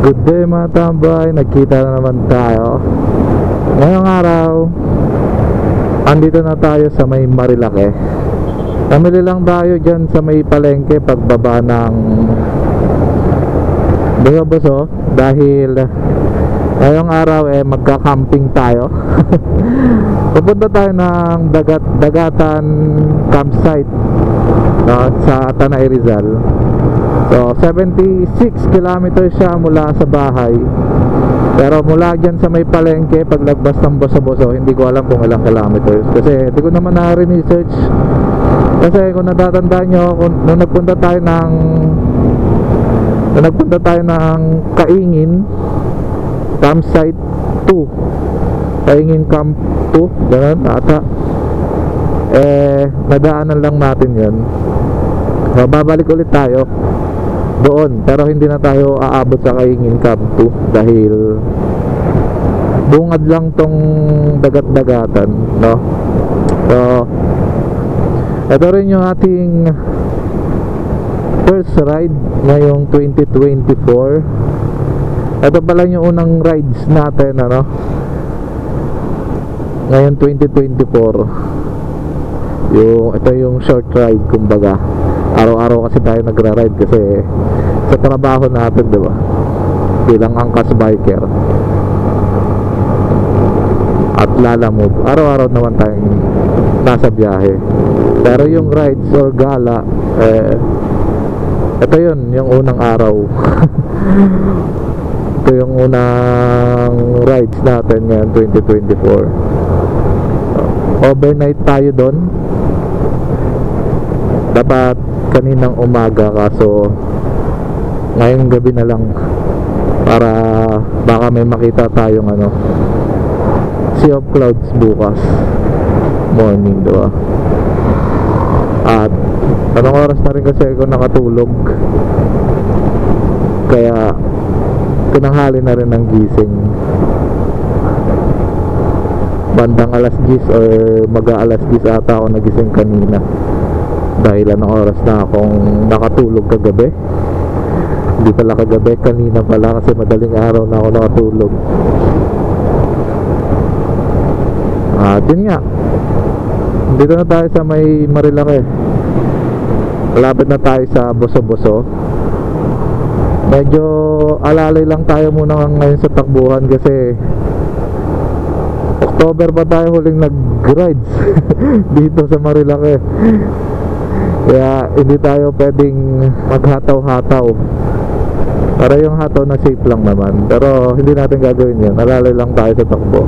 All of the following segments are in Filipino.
Good day mga tambay, nagkita na naman tayo. Ngayong araw, andito na tayo sa may Marilake. Namili lang tayo dyan sa may palengke pagbaba ng Buso dahil ngayong araw magka-camping tayo. Pupunta tayo ng dagatan campsite, no, sa Tanay Rizal. So 76 kilometers siya mula sa bahay. Pero mula dyan sa may palengke, paglagpas ng Buso, hindi ko alam kung ilang kilometers kasi hindi ko naman na-research. Kasi kung natatandaan nyo, nung nagpunta tayo ng Kaingin Campsite 2, Kaingin Camp 2, ganun ata, nadaanan lang natin yun. So, babalik ulit tayo doon, pero hindi na tayo aabot sa Kaingin Camp 2 dahil bungad lang tong dagat-dagatan, no? So ito rin yung ating first ride ngayong 2024. Ito pala yung unang rides natin, ano, ngayon 2024. Ito yung short ride, kumbaga. Araw-araw kasi tayo nagra-ride kasi sa trabaho natin, diba? Bilang angkas biker at Lala Move, araw-araw naman tayong nasa biyahe. Pero yung rides or gala, ito yun, yung unang araw. Ito yung unang rides natin ngayon 2024. Overnight tayo doon. Dapat kaninang umaga, kaso ngayong gabi na lang para baka may makita tayong Sea of Clouds bukas morning, diba? At anong oras na rin kasi ako nakatulog, kaya tinanghali na rin ng gising. Bandang alas 10 or mag-aalas 10 ata ako nagising kanina dahil anong oras na akong nakatulog kagabi. Hindi pala kagabi, kanina pala kasi madaling araw na ako nakatulog. At yun nga, dito na tayo sa may Marilake. Malapit na tayo sa Buso. Medyo alalay lang tayo muna ngayon sa takbuhan kasi October pa tayo huling nag-rides dito sa Marilake. Kaya hindi tayo pwedeng maghataw-hataw. Para yung hataw na safe lang naman, pero hindi natin gagawin yun. Alalay lang tayo sa takbo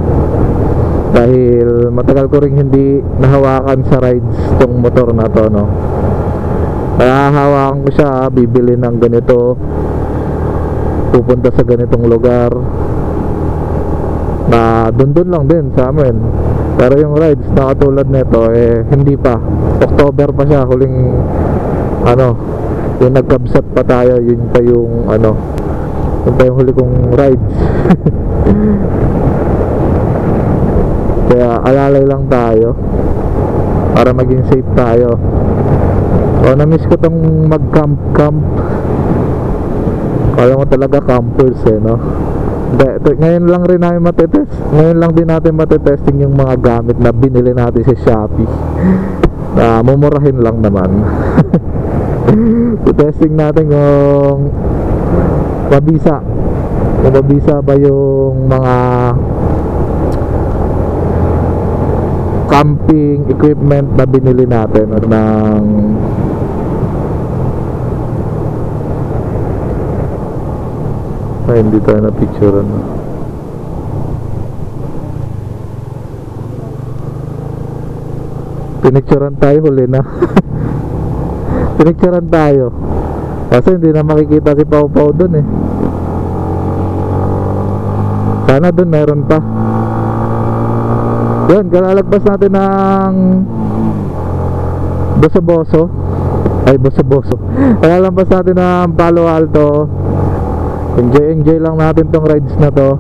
dahil matagal ko rin hindi nahawakan sa rides tong motor na to, no? Kaya hawakan ko siya, bibili ng ganito, pupunta sa ganitong lugar na dun lang din sa amin. Pero yung rides na katulad nito, hindi pa. October pa siya, huling yung nagkabsat pa tayo, yun pa yung huli kong rides. Kaya alalay lang tayo para maging safe tayo. O, na-miss ko tong mag-camp. Kala mo talaga campers, no? Ngayon lang rin namin matetest. Ngayon lang din natin matetesting yung mga gamit na binili natin sa Shopee. Mumurahin lang naman. Testing natin kung mabisa ba yung mga camping equipment na binili natin hindi tayo na picture pinicturean tayo, huli na. Pinicturean tayo kasi hindi na makikita si Pau dun sana dun meron pa. Yun, kalalagpas natin ng Buso. Kalalagpas natin ng Palo Alto. Enjoy lang natin tong rides na to.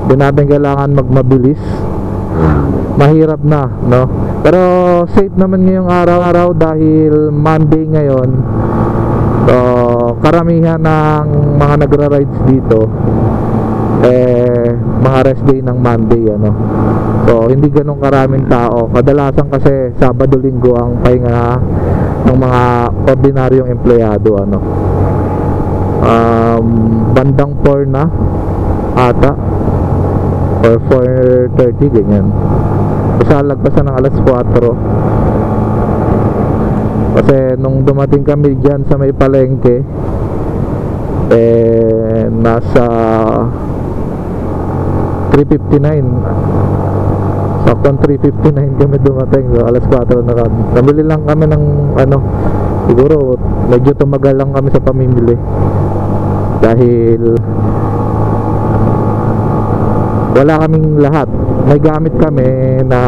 Hindi natin kailangan magmabilis. Mahirap na, no? Pero safe naman ngayong araw-araw dahil Monday ngayon. So karamihan ng mga nagra-rides dito mga rest day ng Monday, ano. So hindi ganun karaming tao. Kadalasan kasi Sabado, Linggo ang pahinga ng mga ordinaryong empleyado, ano. Bandang 4 na ata or 4:30 ganyan. Basta lagpasan ng alas 4. Kasi nung dumating kami dyan sa may palengke, nasa 3:59. Saktong 3:59 kami dumating. So alas 4 na kami. Nabili lang kami ng ano, siguro medyo tumagal lang kami sa pamimili dahil wala kaming lahat. May gamit kami na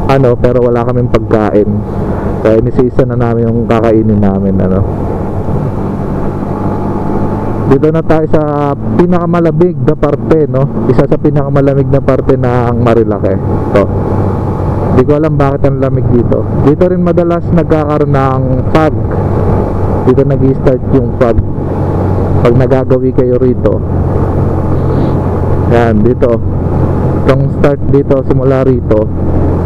ano, pero wala kaming pagkain. Kaya inisisa na namin yung kakainin namin, ano. Dito na tayo sa pinakamalamig na parte, no? Isa sa pinakamalamig na parte ng Marilake. Ito. Hindi ko alam bakit ang lamig dito. Dito rin madalas nagkakaroon ng fog. Dito nag-i-start yung fog pag nagagawi kayo rito. Yan, dito. Itong start dito, simula rito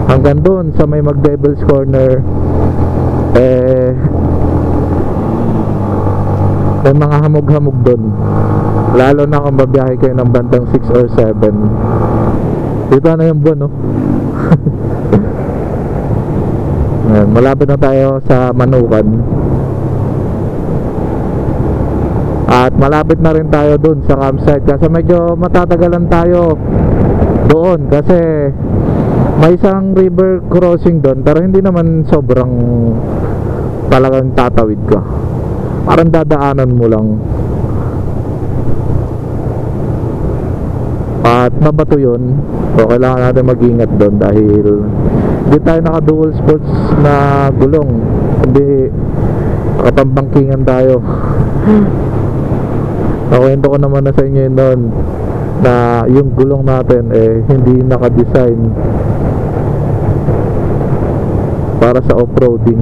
hanggang doon sa may Devil's Corner, may mga hamog-hamog doon, lalo na kung babiyahe kayo ng bandang 6 or 7. Dito na yung buwan, no? Ayan, malapit na tayo sa Manukan. At malapit na rin tayo doon sa campsite. Kasi medyo matatagalan tayo doon kasi may isang river crossing doon, pero hindi naman sobrang talagang tatawid ka. Parang dadaanan mo lang. At mabato yun. So kailangan natin mag-ingat doon dahil hindi tayo naka-dual sports na gulong, hindi nakapambangkingan tayo. Nakwento ko naman na sa inyo yun noon na yung gulong natin hindi naka-design para sa off-roading.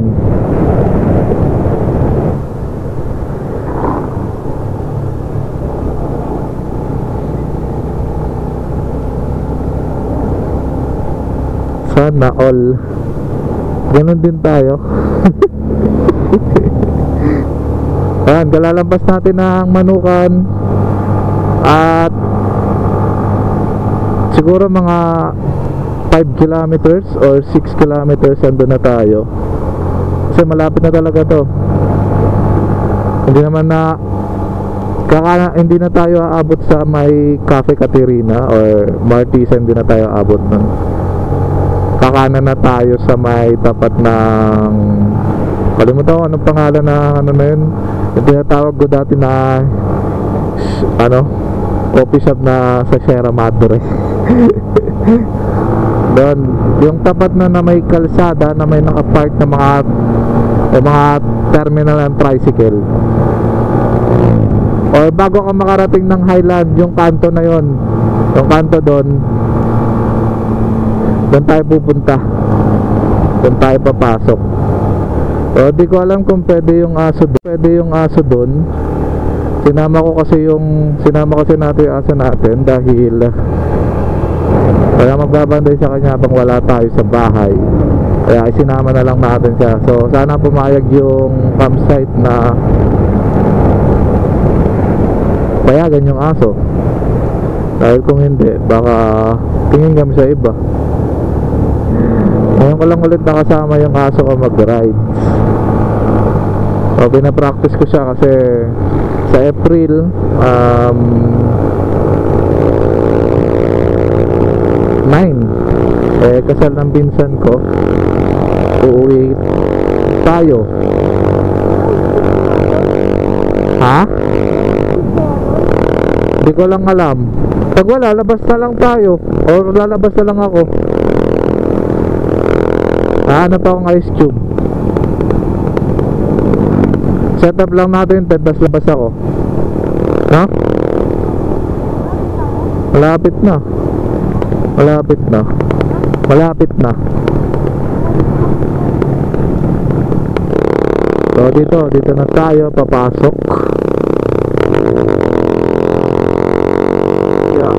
Sana all ganun din tayo. Ayan, kalalampas natin ng Manukan at siguro mga 5 kilometers or 6 kilometers andun na tayo kasi malapit na talaga to. Hindi naman na hindi na tayo aabot sa may Cafe Caterina or Martisa, hindi na tayo aabot nun. Kakanan na tayo sa may tapat ng, kalimutan ko anong pangalan ng ano na yun, yung tinatawag ko dati na ano, coffee shop na sa Sierra Madre. Doon, yung tapat na may kalsada na may nakapark na mga terminal ng tricycle. Or bago ka makarating ng Highland, yung kanto na yon, yung kanto doon tayo pupunta, doon tayo papasok. So di ko alam kung pwede yung aso doon. Sinama kasi natin yung aso natin dahil kaya magbabanday sa kanya habang wala tayo sa bahay, kaya isinama na lang natin siya. So sana pumayag yung campsite na payagan yung aso, dahil kung hindi baka tingin kami sa iba. Ngayon ko lang ulit nakasama yung aso ko mag-rides. So pinapractice ko siya kasi sa April 9 kasal ng pinsan ko, uuwi tayo. Ha? Hindi ko lang alam. Pag wala, labas na lang tayo or lalabas na lang ako. Hanap akong ice cube. Set up lang natin, tapos labas ako. Ha? Malapit na. Malapit na. Malapit na. So dito na tayo papasok. Yeah.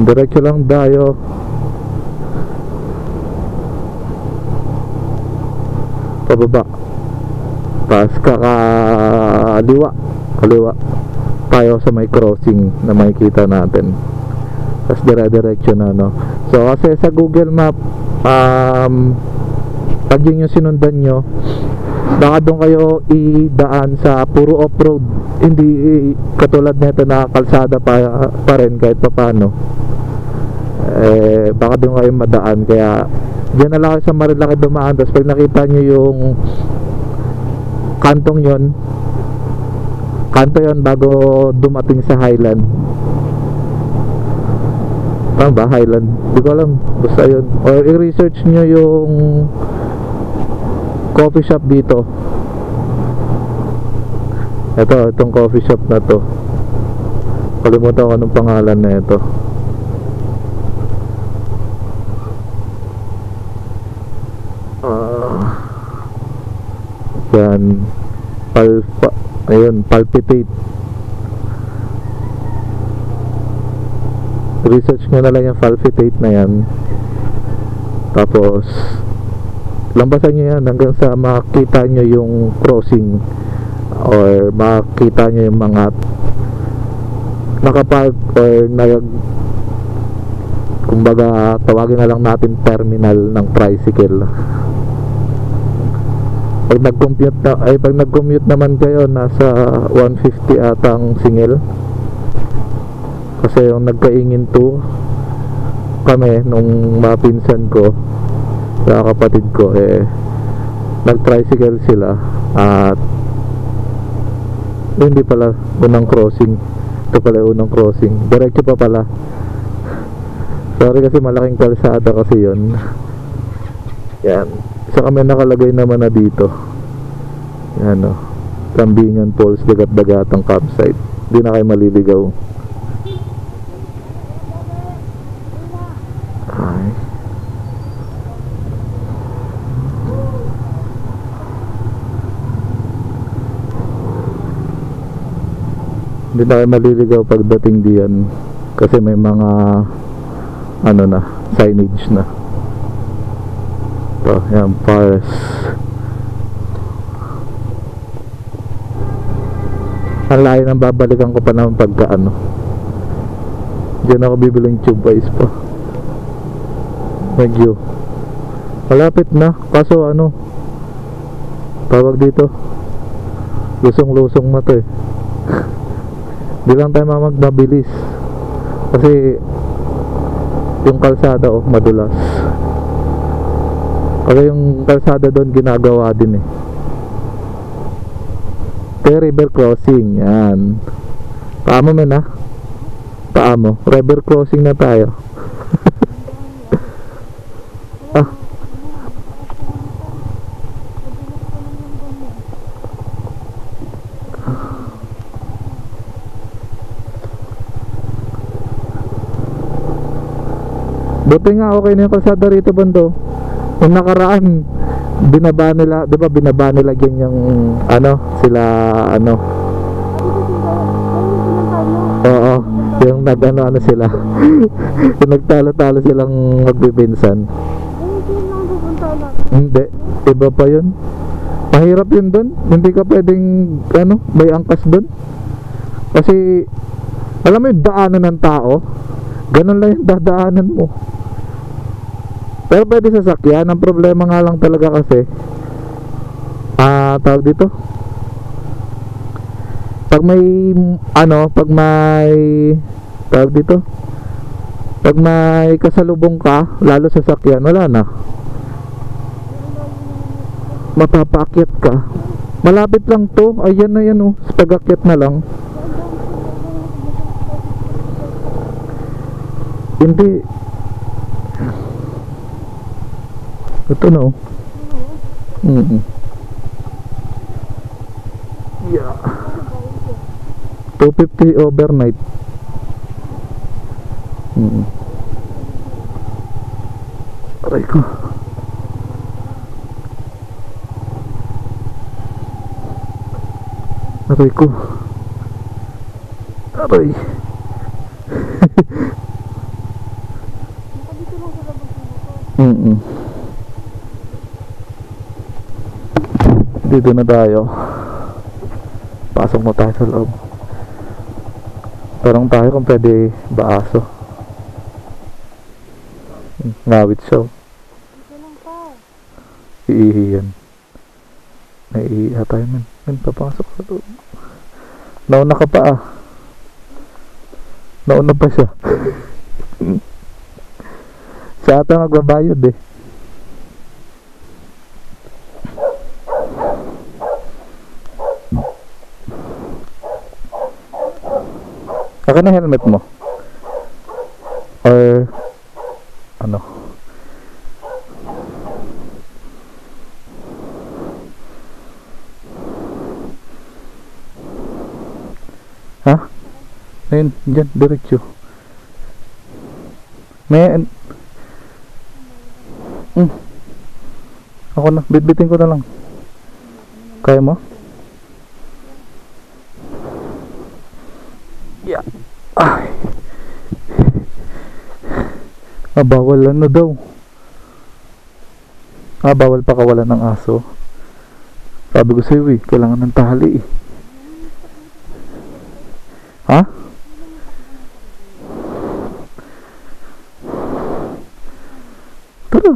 Diretso lang tayo. Pababa. Tapos kaliwa tayo sa may crossing na makikita natin. Tapos dire-diretso na, no. So kasi sa Google Map, pag yun yung sinundan nyo, baka doon kayo idaan sa puro off-road, hindi katulad nito na kalsada pa rin kahit pa paano. Baka doon kayo madaan, kaya diyan na lang kayo sa Marilaki dumaan. Tapos pag nakita nyo yung kanto yon bago dumating sa Highland. Tama ba? Highland? Di ko alam, basta yun. Or i-research nyo yung coffee shop dito. Itong coffee shop na to, kalimutan ko anong pangalan na ito. Yan, Palpitate. Research nyo na lang yung Palpitate na yan. Tapos lambasan nyo yan hanggang sa makita nyo yung crossing, or makita nyo yung mga nakapark or kumbaga tawagin na lang natin terminal ng tricycle. Pag nag-commute naman kayo, nasa 150 atang singil. Kasi yung nagkaingin to kami nung mapinsan ko sa kapatid ko, nag-tricycle sila. At hindi pala unang crossing, ito pala unang crossing, diretso pa pala. Sorry kasi malaking kalsada kasi yun. Yan, isa kami nakalagay naman na dito. Yan, o, Kambingan Falls, dagat-dagatang campsite. Hindi na kayo maliligaw. Ay. Hindi na kayo maliligaw pagdating diyan, kasi may mga signage na. Ito, yan, Paris. Ang layo ng babalikan ko pa naman pagka diyan ako bibilang tube ice pa. Medyo malapit na, kaso tawag dito, lusong-lusong na to di lang tayo magmabilis kasi yung kalsada madulas. Kasi yung kalsada doon ginagawa din river crossing. Yan, paamo men paamo, river crossing na tayo. Buti nga okay na yung kalsada rito, bando. Yung nakaraan, binaba nila, di ba binaba nila dyan yung oo, yung sila yung nagtalo-talo silang magbibinsan. Hindi, iba pa yun. Mahirap yun dun, hindi ka pwedeng may angkas dun, kasi alam mo yung daanan ng tao, ganun lang yung dadaanan mo. Pero pwede sasakyan. Ang problema nga lang talaga kasi tawag dito, pag may pag may kasalubong ka, lalo sasakyan, wala na, mapapaakyat ka. Malapit lang to, ayan na yan pag-akyat na lang. Hindi, ito na Yeah. 250 overnight. Aray ko. Aray ko. Aray. Dito na tayo. Pasok mo tayo sa loob. Tarong tayo kung pwede ba aso. Ngawit siya. Iihi yan. Naiihi tayo man. Papasok sa loob. Nauna ka pa ah. Nauna pa siya. Siya ata magbabayad eh. Akin na helmet mo? Or ano? Ha? Ayun, dyan, diretso. May ako na, bitbitin ko na lang. Kaya mo? Yeah. Ay. Bawal ano daw. Bawal pa kawalan ng aso. Sabi ko sa'yo eh, kailangan ng tali eh. Ha? Tara,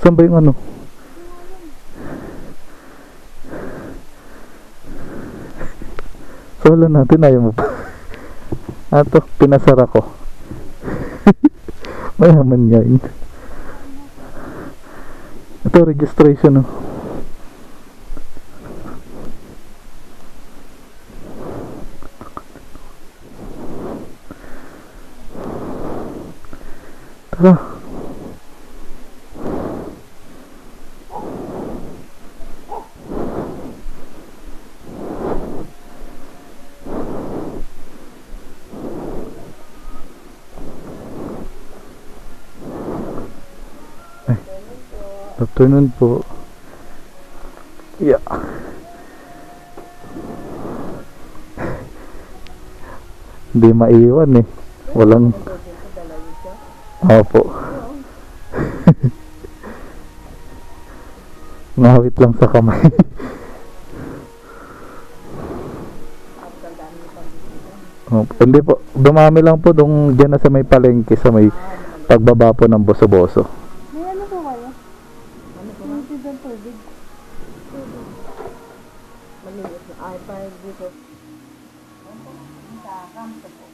saan ba yung ano? Solo natin, ayaw mo pa. Ato, pinasara ko. Mayaman yan. Ito, registration oh. Tara. Afternoon po. Yeah. Hindi maiwan eh. Walang. Opo. Ngawit lang sa kamay. Hindi po. Dumami lang po dun dyan na sa may palengke, sa may pagbaba po ng boso-boso. Maliit na iPad dito. Sa kampo po.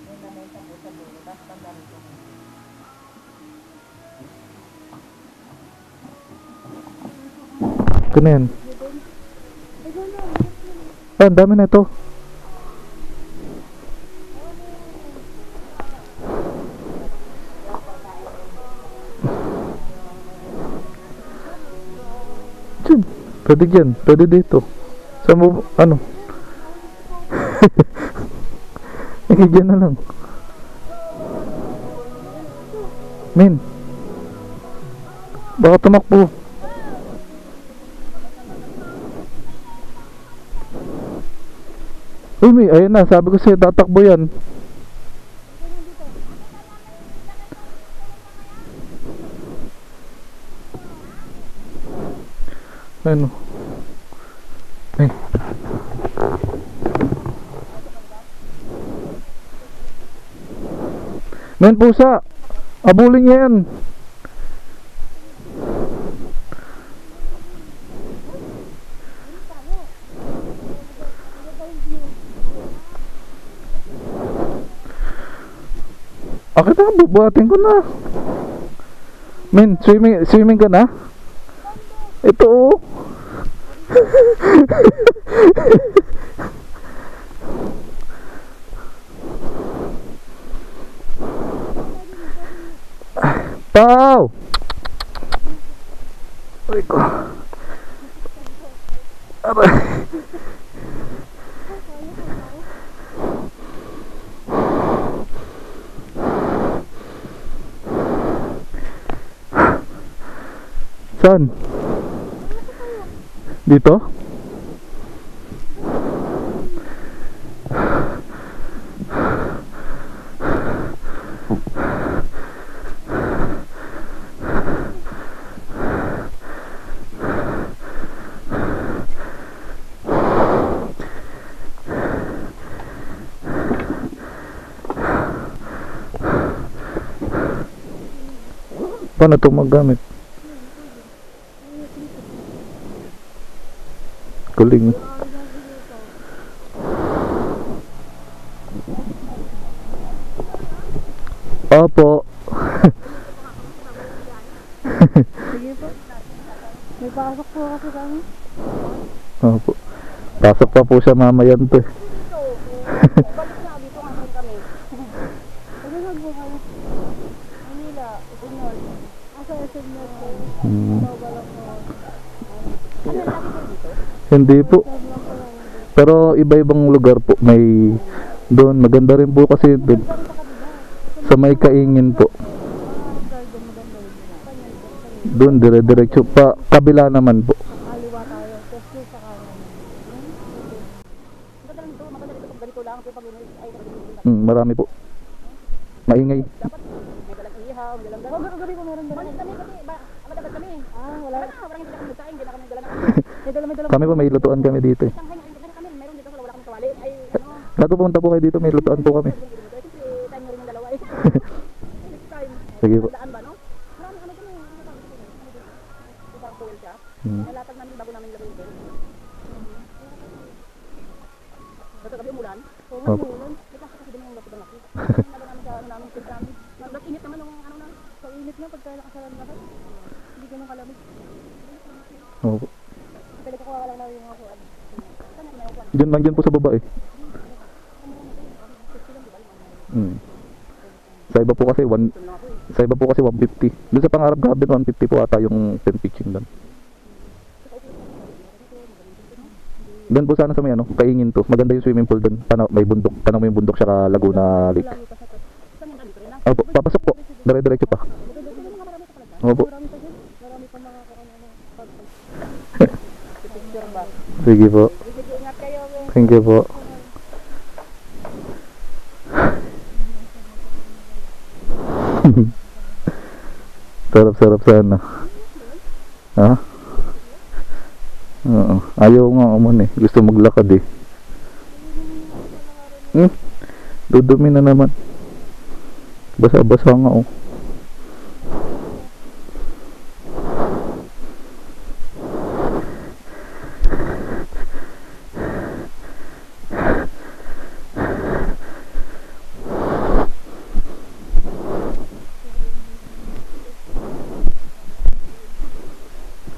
May lamesa po sa dulo. Tapos tanda rito. Ito na yan. Ang dami na ito. Diyan. Pwede dyan. Pwede dito. Saan mo, ano? Dyan na lang. Min. Baka tumakbo. Uy, may, ayun na. Sabi ko sa'yo, tatakbo yan. Ayun. Ay. Men, pusa. Abulin niya yan. Akit na, bubuhatin ko na. Men, swimming ka na? Ito oh. Pau! Aray ko. Aray. Saan? Dito? Paano ito magamit? Kuling. Opo. Sige po. May pasok po kasi kami. Opo. Pasok pa po siya mamayan to. Balik na dito nga kami. Ano na po kayo? Manila, Unol. Asa SM na po. Babalak po. Ano lagi po dito? Hindi po. Pero iba-ibang lugar po. May doon. Maganda rin po kasi doon. Sa may Kaingin po. Doon dire-diretso pa. Kabila naman po. Kaliwa tayo. Tapos sa kanan. Maganda lang ito. Maganda dito. Ganito lang. Pero pag ay Marami po. Maingay. dapat may dalang ihaw, may dalang gano'n. Gabi po meron dalang. Kami kasi, madabat kami. Wala. Parang hindi na kami nagsaing, hindi na kami dalang. May dalang. Kami po may lutuan kami dito eh. Shanghai na kami, meron dito wala kami kawali. Ay, ano. Lahat pupunta po kayo dito. May lutuan po kami. Siyempre, time na rin yung dalawa eh. Next time. Sige po. Daan ba, no? Marami kami kami. Isang fuel siya. Hmm. Nalatag namin bago namin lagay yung Basta gabi umulan. Opo. Umulan. Ito kasi din yung lapit ng laki. Naga namin sa ano namin, tig namin. Nag-init naman yung ano na. Sa init na pagka nakasalan na kayo. Hindi ganun kalamig. Opo. Pwede ko kuha lang na yung mga kuwan. Saan na yung kuwan? Diyan lang dyan po sa baba eh. Sa iba po kasi sa iba po kasi 150. Doon sa Pangarap Garden 150 po ata yung tent pitching doon. Doon po sana sa may ano, Kaingin to. Maganda yung swimming pool doon. May bundok, tanong mo yung bundok siya Laguna Lake. Lagi pa sa to. Saan yung dito rin na? Opo, papasok po. Dire-diretso pa. Marami pa pala. Opo. Marami pa dyan. Marami pa mga ano. Picture ba? Sige po. Sige, ingat kayo. Thank you po. Sarap-sarap sana. Ha? Oo. Ayaw nga umon eh. Gusto maglakad eh. Dudumi na naman. Basa-basa nga oh.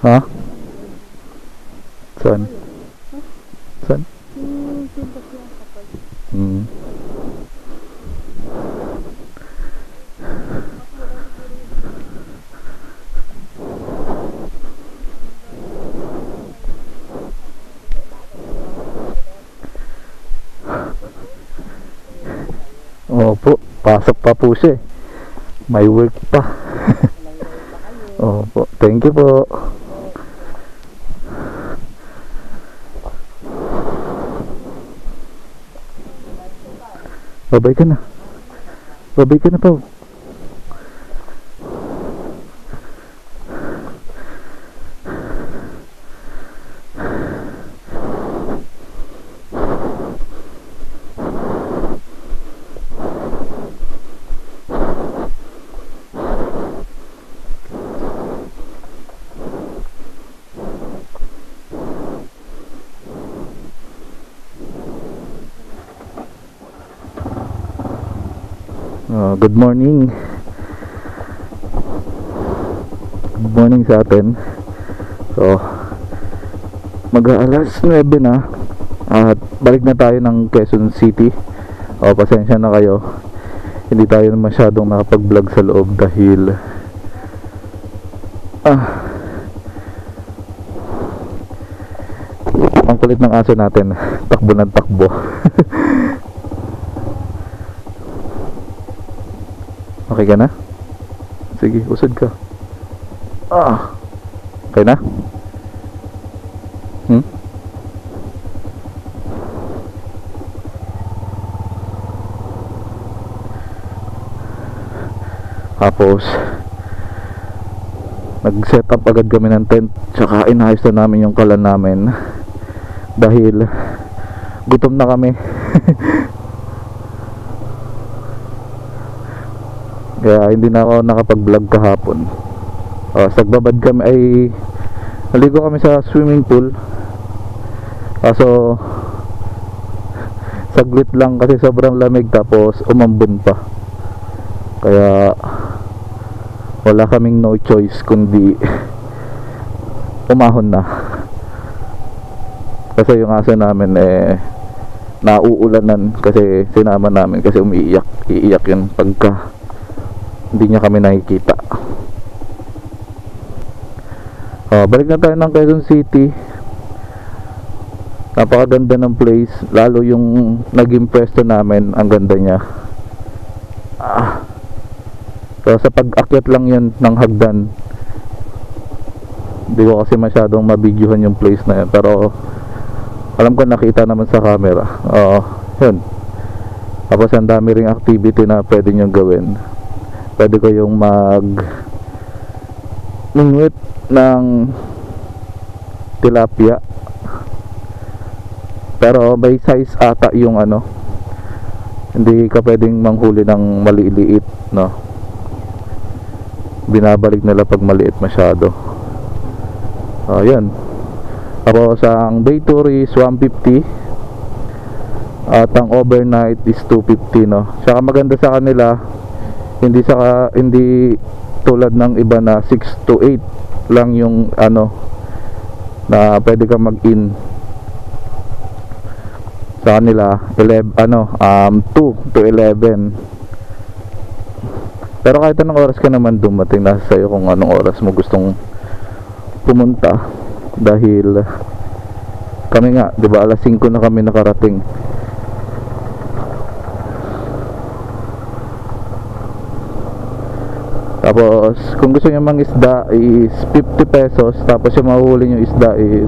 Ha? Saan? Saan? Opo, pasok pa po siya eh. May work pa. Opo, thank you po. Babay ka na. Babay ka na pa. Good morning. Good morning sa atin. So, mag-aalas 9 na. At balik na tayo ng Quezon City. Pasensya na kayo. Hindi tayo masyadong nakapag-vlog sa loob dahil ang kulit ng aso natin. Takbo ng takbo. Okay ka na? Sige, usod ka. Okay na? Tapos nag-set up agad kami ng tent, tsaka inayos na namin yung kalan namin dahil gutom na kami. Kaya hindi na ako nakapag-vlog kahapon. Sagbabad kami ay naligo kami sa swimming pool, kaso saglit lang kasi sobrang lamig, tapos umambon pa. Kaya wala kaming no choice kundi umahon na, kasi yung aso namin nauulanan, kasi sinama namin kasi iiyak yun pagka hindi niya kami nakikita. Balik na tayo ng Quezon City. Napakaganda ng place, lalo yung naging pwesto namin, ang ganda niya. So sa pag-akyat lang yun ng hagdan, hindi ko kasi masyadong mabidyohan yung place na yun, pero alam ko nakita naman sa camera. Yun. Tapos ang dami ring activity na pwede nyo gawin. Pwede kayong mingwit ng tilapia, pero may size ata yung hindi ka pwedeng manghuli ng maliliit, no? Binabalik nila pag maliit masyado. Yan. Tapos ang day tour is 150 at ang overnight is 250, no? Saka maganda sa kanila, hindi tulad ng iba na 6 to 8 lang yung na pwede ka mag-in. Sa kanila 2 to 11. Pero kahit anong oras ka naman dumating, nasa sa'yo kung anong oras mo gustong pumunta. Dahil kami nga, 'di ba, alas 5 na kami nakarating. Tapos kung gusto niyo mang isda is 50 pesos. Tapos yung mahuhuli yung isda is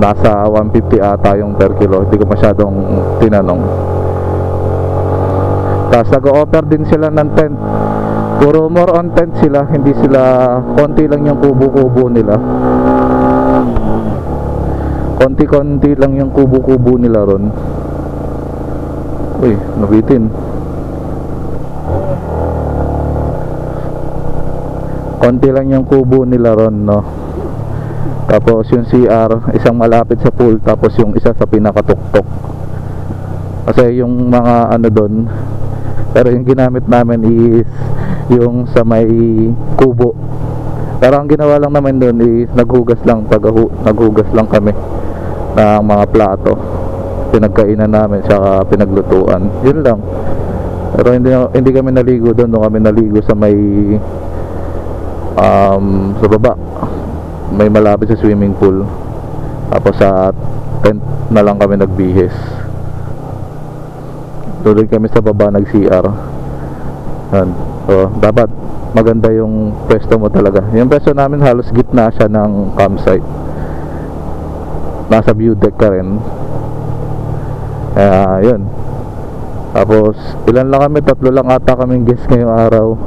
nasa 150 ata yung per kilo. Hindi ko masyadong tinanong. Tapos nag-o-offer din sila ng tent. Puro more on tent sila, hindi sila, konti lang yung kubo-kubo nila. Konti-konti lang yung kubo-kubo nila ron. Uy, nabitin. Konti lang yung kubo nila ron, no? Tapos yung CR, isang malapit sa pool, tapos yung isa sa pinakatuktok. Kasi yung mga doon, pero yung ginamit namin is yung sa may kubo. Pero ang ginawa lang naman doon is naghugas lang kami ng mga plato, pinagkainan namin, saka pinaglutuan. Yun lang. Pero hindi kami naligo doon kami naligo sa may sa baba, may malapit sa swimming pool. Tapos sa tent na lang kami nagbihis. Doon kami sa baba nag-CR. So dapat maganda yung pwesto mo talaga. Yung pwesto namin halos gitna siya ng campsite, nasa view deck ka rin. Yun. Tapos ilan lang kami, 3 lang ata kaming guest ngayong araw,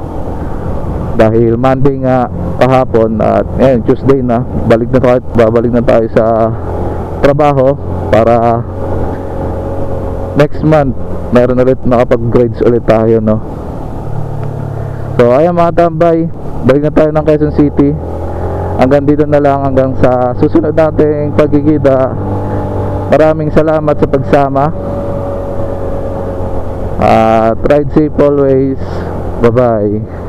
dahil Monday nga kahapon at ngayon Tuesday na, babalik na tayo sa trabaho para next month meron ulit, makapag-grades ulit tayo, no? So ayan mga tambay, balik na tayo ng Quezon City. Hanggang dito na lang, hanggang sa susunod nating pagkikita. Maraming salamat sa pagsama. Ride safe always. Bye bye.